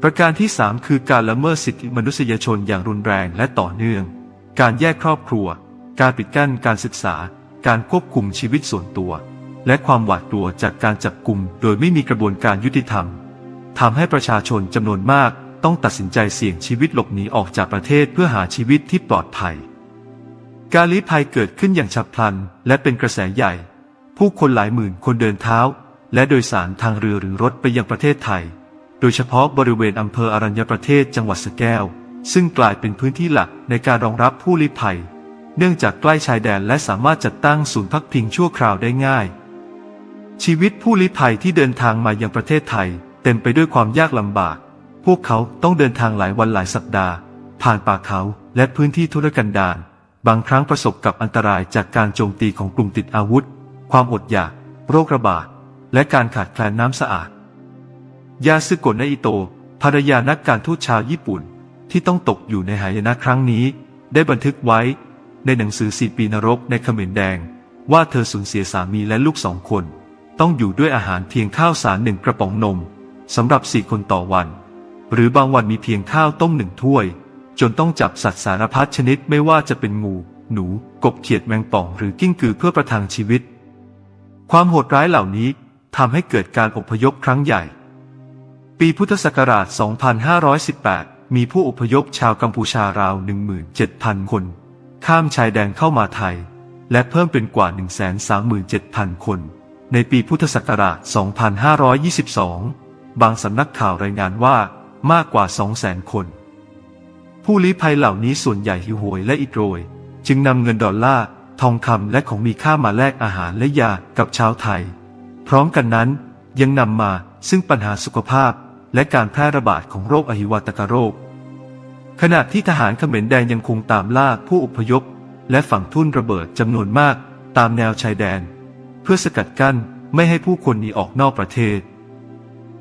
Speaker 2: ประการที่ 3คือการละเมิดสิทธิมนุษยชนอย่างรุนแรงและต่อเนื่องการแยกครอบครัวการปิดกั้นการศึกษาการควบคุมชีวิตส่วนตัวและความหวาดกลัวจากการจับกุมโดยไม่มีกระบวนการยุติธรรมทำให้ประชาชนจำนวนมากต้องตัดสินใจเสี่ยงชีวิตหลบหนีออกจากประเทศเพื่อหาชีวิตที่ปลอดภัยการลี้ภัยเกิดขึ้นอย่างฉับพลันและเป็นกระแสใหญ่ผู้คนหลายหมื่นคนเดินเท้าและโดยสารทางเรือหรือรถไปยังประเทศไทยโดยเฉพาะบริเวณอำเภออรัญญประเทศจังหวัดสระแก้วซึ่งกลายเป็นพื้นที่หลักในการรองรับผู้ลี้ภัยเนื่องจากใกล้ชายแดนและสามารถจัดตั้งศูนย์พักพิงชั่วคราวได้ง่ายชีวิตผู้ลี้ภัยที่เดินทางมายังประเทศไทยเต็มไปด้วยความยากลำบากพวกเขาต้องเดินทางหลายวันหลายสัปดาห์ผ่านป่าเขาและพื้นที่ทุรกันดารบางครั้งประสบกับอันตรายจากการโจมตีของกลุ่มติดอาวุธความอดอยากโรคระบาดและการขาดแคลนน้ำสะอาดยาสึโกะนาอิโตะภรรยานักการทูตชาวญี่ปุ่นที่ต้องตกอยู่ในหายนะครั้งนี้ได้บันทึกไว้ในหนังสือ4 ปีนรกในเขมรแดงว่าเธอสูญเสียสามีและลูก2 คนต้องอยู่ด้วยอาหารเพียงข้าวสาร1 กระป๋องนมสำหรับ4 คนต่อวันหรือบางวันมีเพียงข้าวต้ม1 ถ้วยจนต้องจับสัตว์สารพัดชนิดไม่ว่าจะเป็นงู หนูกบเขียดแมงป่องหรือกิ้งกือเพื่อประทังชีวิตความโหดร้ายเหล่านี้ทำให้เกิดการอพยพครั้งใหญ่ปีพุทธศักราช 2518 มีผู้อพยพชาวกัมพูชาราว 17,000 คนข้ามชายแดนเข้ามาไทยและเพิ่มเป็นกว่า 137,000 คนในปีพุทธศักราช 2522 บางสำนักข่าวรายงานว่ามากกว่า 200,000 คนผู้ลี้ภัยเหล่านี้ส่วนใหญ่หิวโหยและอิดโรยจึงนำเงินดอลลาร์ทองคำและของมีค่ามาแลกอาหารและยากับชาวไทยพร้อมกันนั้นยังนำมาซึ่งปัญหาสุขภาพและการแพร่ระบาดของโรคอหิวาตกโรคขณะที่ทหารเขมรแดงยังคงตามล่าผู้อพยพและฝังทุ่นระเบิดจำนวนมากตามแนวชายแดนเพื่อสกัดกั้นไม่ให้ผู้คนหนีออกนอกประเทศ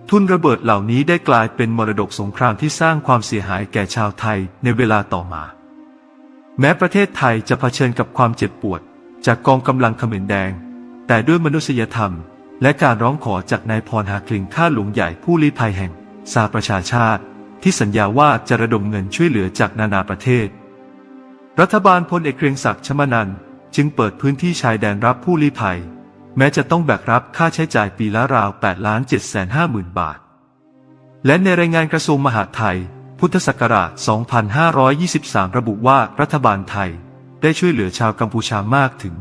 Speaker 2: ทุ่นระเบิดเหล่านี้ได้กลายเป็นมรดกสงครามที่สร้างความเสียหายแก่ชาวไทยในเวลาต่อมาแม้ประเทศไทยจะเผชิญกับความเจ็บปวดจากกองกำลังเขมรแดงแต่ด้วยมนุษยธรรมและการร้องขอจากนายพรหาคลิงข้าหลวงใหญ่ผู้ลี้ภัยแห่งสหประชาชาติที่สัญญาว่าจะระดมเงินช่วยเหลือจากนานาประเทศรัฐบาลพลเอกเกรียงศักดิ์ ชมานันท์จึงเปิดพื้นที่ชายแดนรับผู้ลี้ภัยแม้จะต้องแบกรับค่าใช้จ่ายปีละราว 8,750,000 บาทและในรายงานกระทรวงมหาดไทยพุทธศักราช 2523 ระบุว่ารัฐบาลไทยได้ช่วยเหลือชาวกัมพูชามากถึง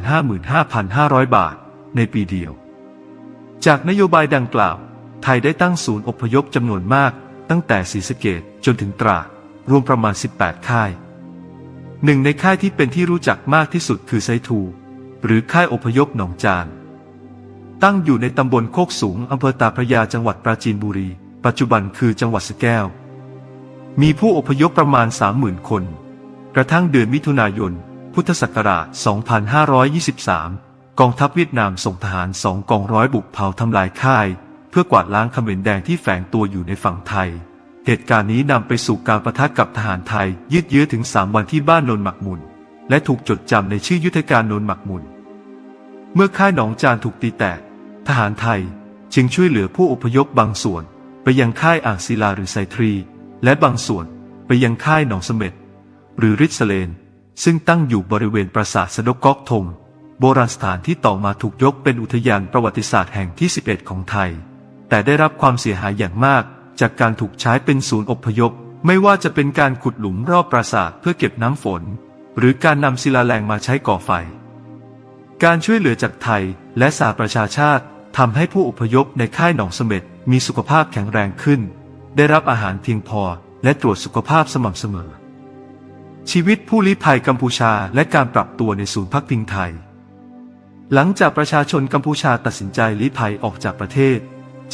Speaker 2: 20,955,500 บาทในปีเดียวจากนโยบายดังกล่าวไทยได้ตั้งศูนย์อพยพจำนวนมากตั้งแต่ศรีสะเกษจนถึงตราดรวมประมาณ 18 ค่ายหนึ่งในค่ายที่เป็นที่รู้จักมากที่สุดคือไซทูหรือค่ายอพยพหนองจานตั้งอยู่ในตำบลโคกสูงอำเภอตาพระยาจังหวัดปราจีนบุรีปัจจุบันคือจังหวัดสระแก้วมีผู้อพยพประมาณ 30,000 คนกระทั่งเดือนมิถุนายนพุทธศักราช 2523 กองทัพเวียดนามส่งทหาร2 กองร้อยบุกเผาทำลายค่ายเพื่อกวาดล้างเขมรแดงที่แฝงตัวอยู่ในฝั่งไทยเหตุการณ์นี้นำไปสู่การปะทะกับทหารไทยยืดเยื้อถึง 3 วันที่บ้านโนนหมักมุนและถูกจดจำในชื่อยุทธการโนนหมักมุนเมื่อค่ายหนองจานถูกตีแตกทหารไทยจึงช่วยเหลือผู้อพยพบางส่วนไปยังค่ายอ่างศิลาหรือไซทรีและบางส่วนไปยังค่ายหนองเสม็ดหรือริษเลนซึ่งตั้งอยู่บริเวณปราสาทสะดกก๊อกทงโบราณสถานที่ต่อมาถูกยกเป็นอุทยานประวัติศาสตร์แห่งที่ 11 ของไทยแต่ได้รับความเสียหายอย่างมากจากการถูกใช้เป็นศูนย์อพยพไม่ว่าจะเป็นการขุดหลุมรอบปราสาทเพื่อเก็บน้ำฝนหรือการนำศิลาแรงมาใช้ก่อไฟการช่วยเหลือจากไทยและสหประชาชาติทำให้ผู้อพยพในค่ายหนองเสม็ดมีสุขภาพแข็งแรงขึ้นได้รับอาหารเพียงพอและตรวจสุขภาพสม่ำเสมอชีวิตผู้ลี้ภัยกัมพูชาและการปรับตัวในศูนย์พักพิงไทยหลังจากประชาชนกัมพูชาตัดสินใจลี้ภัยออกจากประเทศ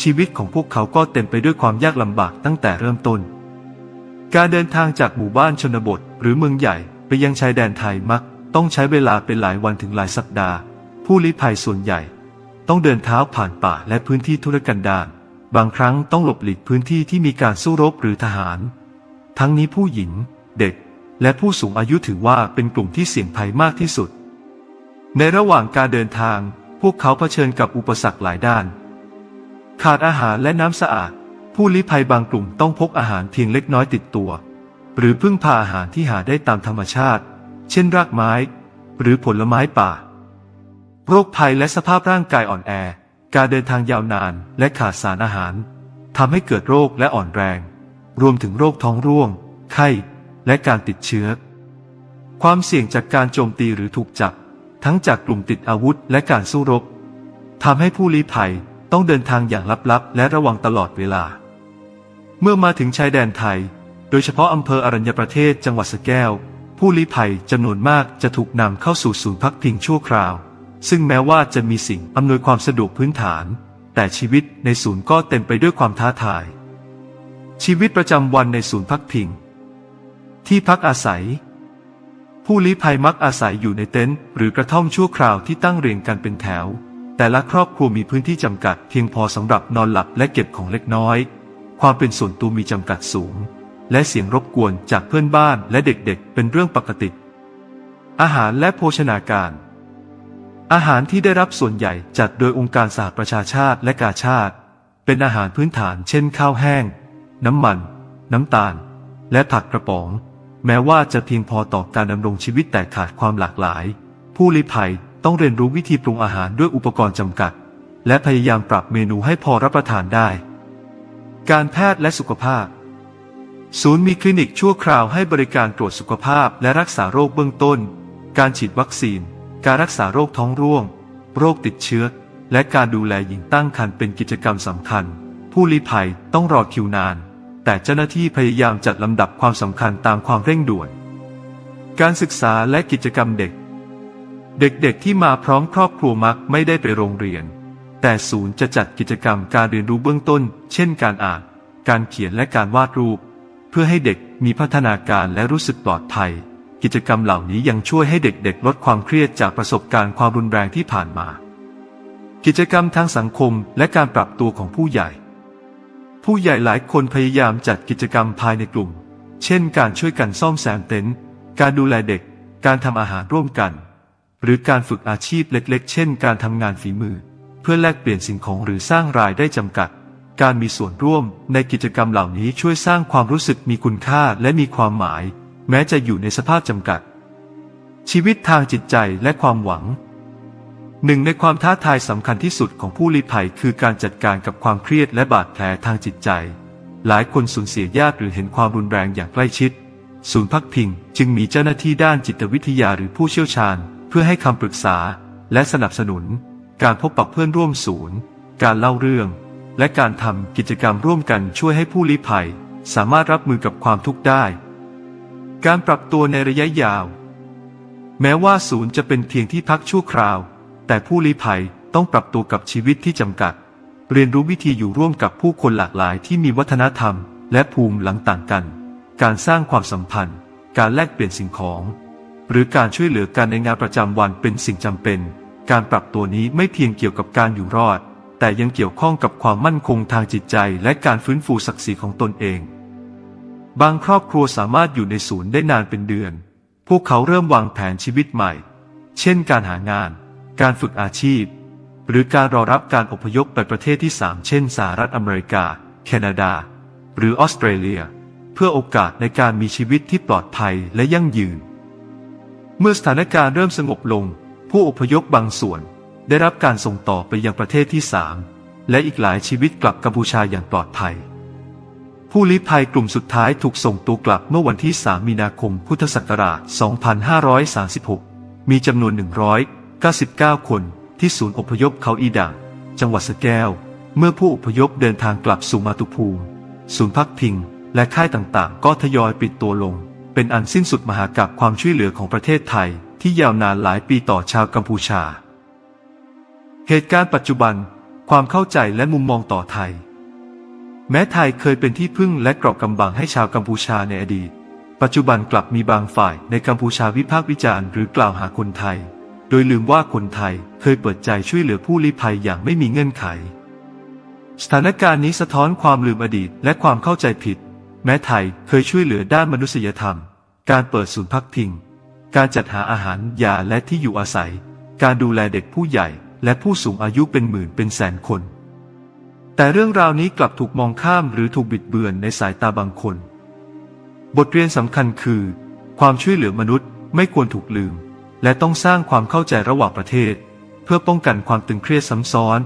Speaker 2: ชีวิตของพวกเขาก็เต็มไปด้วยความยากลำบากตั้งแต่เริ่มต้นการเดินทางจากหมู่บ้านชนบทหรือเมืองใหญ่ไปยังชายแดนไทยมักต้องใช้เวลาเป็นหลายวันถึงหลายสัปดาห์ผู้ลี้ภัยส่วนใหญ่ต้องเดินเท้าผ่านป่าและพื้นที่ทุรกันดารบางครั้งต้องหลบหลีกพื้นที่ที่มีการสู้รบหรือทหารทั้งนี้ผู้หญิงเด็กและผู้สูงอายุถือว่าเป็นกลุ่มที่เสี่ยงภัยมากที่สุดในระหว่างการเดินทางพวกเขาเผชิญกับอุปสรรคหลายด้านขาดอาหารและน้ำสะอาดผู้ลี้ภัยบางกลุ่มต้องพกอาหารเพียงเล็กน้อยติดตัวหรือพึ่งพาอาหารที่หาได้ตามธรรมชาติเช่นรากไม้หรือผลไม้ป่าโรคภัยและสภาพร่างกายอ่อนแอการเดินทางยาวนานและขาดสารอาหารทำให้เกิดโรคและอ่อนแรงรวมถึงโรคท้องร่วงไข้และการติดเชื้อความเสี่ยงจากการโจมตีหรือถูกจับทั้งจากกลุ่มติดอาวุธและการสู้รบทำให้ผู้ลี้ภัยต้องเดินทางอย่างลับๆและระวังตลอดเวลาเมื่อมาถึงชายแดนไทยโดยเฉพาะอำเภออรัญญประเทศจังหวัดสระแก้วผู้ลี้ภัยจำนวนมากจะถูกนำเข้าสู่ศูนย์พักพิงชั่วคราวซึ่งแม้ว่าจะมีสิ่งอำนวยความสะดวกพื้นฐานแต่ชีวิตในศูนย์ก็เต็มไปด้วยความท้าทายชีวิตประจำวันในศูนย์พักพิงที่พักอาศัยผู้ลี้ภัยมักอาศัยอยู่ในเต็นท์หรือกระท่อมชั่วคราวที่ตั้งเรียงกันเป็นแถวแต่ละครอบครัวมีพื้นที่จำกัดเพียงพอสำหรับนอนหลับและเก็บของเล็กน้อยความเป็นส่วนตัวมีจำกัดสูงและเสียงรบกวนจากเพื่อนบ้านและเด็กๆเป็นเรื่องปกติอาหารและโภชนาการอาหารที่ได้รับส่วนใหญ่จัดโดยองค์การสหประชาชาติและกาชาดเป็นอาหารพื้นฐานเช่นข้าวแห้งน้ำมันน้ำตาลและผักกระป๋อง แม้ว่าจะเพียงพอต่อการดำรงชีวิตแต่ขาดความหลากหลายผู้ลี้ภัยต้องเรียนรู้วิธีปรุงอาหารด้วยอุปกรณ์จำกัดและพยายามปรับเมนูให้พอรับประทานได้การแพทย์และสุขภาพศูนย์มีคลินิกชั่วคราวให้บริการตรวจสุขภาพและรักษาโรคเบื้องต้นการฉีดวัคซีนการรักษาโรคท้องร่วงโรคติดเชื้อและการดูแลหญิงตั้งครรภ์เป็นกิจกรรมสำคัญผู้ลี้ภัยต้องรอคิวนานแต่เจ้าหน้าที่พยายามจัดลำดับความสำคัญตามความเร่งด่วนการศึกษาและกิจกรรมเด็กที่มาพร้อมครอบครัวมักไม่ได้ไปโรงเรียนแต่ศูนย์จะจัดกิจกรรมการเรียนรู้เบื้องต้นเช่นการอ่านการเขียนและการวาดรูปเพื่อให้เด็กมีพัฒนาการและรู้สึกปลอดภัยกิจกรรมเหล่านี้ยังช่วยให้เด็กๆลดความเครียดจากประสบการณ์ความรุนแรงที่ผ่านมากิจกรรมทางสังคมและการปรับตัวของผู้ใหญ่หลายคนพยายามจัดกิจกรรมภายในกลุ่มเช่นการช่วยกันซ่อมแซมเต็นท์การดูแลเด็กการทำอาหารร่วมกันหรือการฝึกอาชีพเล็กๆเช่นการทำงานฝีมือเพื่อแลกเปลี่ยนสิ่งของหรือสร้างรายได้จำกัดการมีส่วนร่วมในกิจกรรมเหล่านี้ช่วยสร้างความรู้สึกมีคุณค่าและมีความหมายแม้จะอยู่ในสภาพจำกัดชีวิตทางจิตใจและความหวังหนึ่งในความท้าทายสำคัญที่สุดของผู้ลี้ภัยคือการจัดการกับความเครียดและบาดแผลทางจิตใจหลายคนสูญเสียญาติหรือเห็นความรุนแรงอย่างใกล้ชิดศูนย์พักพิงจึงมีเจ้าหน้าที่ด้านจิตวิทยาหรือผู้เชี่ยวชาญเพื่อให้คำปรึกษาและสนับสนุนการพบปะเพื่อนร่วมศูนย์การเล่าเรื่องและการทำกิจกรรมร่วมกันช่วยให้ผู้ลี้ภัยสามารถรับมือกับความทุกข์ได้การปรับตัวในระยะยาวแม้ว่าศูนย์จะเป็นเพียงที่พักชั่วคราวแต่ผู้ลี้ภัยต้องปรับตัวกับชีวิตที่จำกัดเรียนรู้วิธีอยู่ร่วมกับผู้คนหลากหลายที่มีวัฒนธรรมและภูมิหลังต่างกันการสร้างความสัมพันธ์การแลกเปลี่ยนสิ่งของหรือการช่วยเหลือกันในงานประจำวันเป็นสิ่งจำเป็นการปรับตัวนี้ไม่เพียงเกี่ยวกับการอยู่รอดแต่ยังเกี่ยวข้องกับความมั่นคงทางจิตใจและการฟื้นฟูศักดิ์ศรีของตนเองบางครอบครัวสามารถอยู่ในศูนย์ได้นานเป็นเดือนพวกเขาเริ่มวางแผนชีวิตใหม่เช่นการหางานการฝึกอาชีพหรือการรอรับการอพยพไปประเทศที่ 3เช่นสหรัฐอเมริกาแคนาดาหรือออสเตรเลียเพื่อโอกาสในการมีชีวิตที่ปลอดภัยและยั่งยืนเมื่อสถานการณ์เริ่มสงบลงผู้อพยพบางส่วนได้รับการส่งต่อไปยังประเทศที่ 3และอีกหลายชีวิตกลับกัมพูชาอย่างปลอดภัยผู้ลี้ภัยกลุ่มสุดท้ายถูกส่งตัวกลับเมื่อวันที่ 3 มีนาคม พุทธศักราช 2536 มีจำนวน 199 คนที่ศูนย์อพยพเขาอีดังจังหวัดสะแก้วเมื่อผู้อพยพเดินทางกลับสู่มาตุภูมิศูนย์พักพิงและค่ายต่างๆก็ทยอยปิดตัวลงเป็นอันสิ้นสุดมหากาพย์ความช่วยเหลือของประเทศไทยที่ยาวนานหลายปีต่อชาวกัมพูชาเหตุการณ์ปัจจุบันความเข้าใจและมุมมองต่อไทยแม้ไทยเคยเป็นที่พึ่งและเกราะกำบังให้ชาวกัมพูชาในอดีตปัจจุบันกลับมีบางฝ่ายในกัมพูชาวิพากษ์วิจารณ์หรือกล่าวหาคนไทยโดยลืมว่าคนไทยเคยเปิดใจช่วยเหลือผู้ลี้ภัยอย่างไม่มีเงื่อนไขสถานการณ์นี้สะท้อนความลืมอดีตและความเข้าใจผิดแม้ไทยเคยช่วยเหลือด้านมนุษยธรรมการเปิดศูนย์พักพิงการจัดหาอาหารยาและที่อยู่อาศัยการดูแลเด็กผู้ใหญ่และผู้สูงอายุเป็นหมื่นเป็นแสนคนแต่เรื่องราวนี้กลับถูกมองข้ามหรือถูกบิดเบือนในสายตาบางคนบทเรียนสำคัญคือความช่วยเหลือมนุษย์ไม่ควรถูกลืมและต้องสร้างความเข้าใจระหว่างประเทศเพื่อป้องกันความตึงเครียดซ้ำซ้อน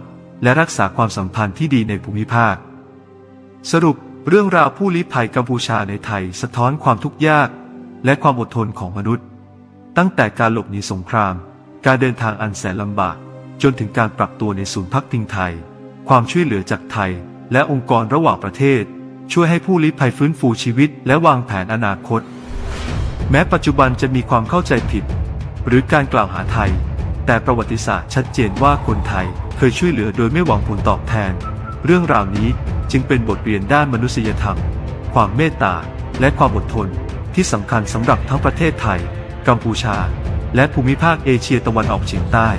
Speaker 2: และรักษาความสัมพันธ์ที่ดีในภูมิภาคสรุปเรื่องราวผู้ลี้ภัยกัมพูชาในไทยสะท้อนความทุกข์ยากและความอดทนของมนุษย์ตั้งแต่การหลบหนีสงครามการเดินทางอันแสนลำบากจนถึงการปรับตัวในศูนย์พักพิงไทยความช่วยเหลือจากไทยและองค์กรระหว่างประเทศช่วยให้ผู้ลี้ภัยฟื้นฟูชีวิตและวางแผนอนาคตแม้ปัจจุบันจะมีความเข้าใจผิดหรือการกล่าวหาไทยแต่ประวัติศาสตร์ชัดเจนว่าคนไทยเคยช่วยเหลือโดยไม่หวังผลตอบแทนเรื่องราวนี้จึงเป็นบทเรียนด้านมนุษยธรรมความเมตตาและความอดทนที่สำคัญสำหรับทั้งประเทศไทยกัมพูชาและภูมิภาคเอเชียตะวันออกเฉียงใต้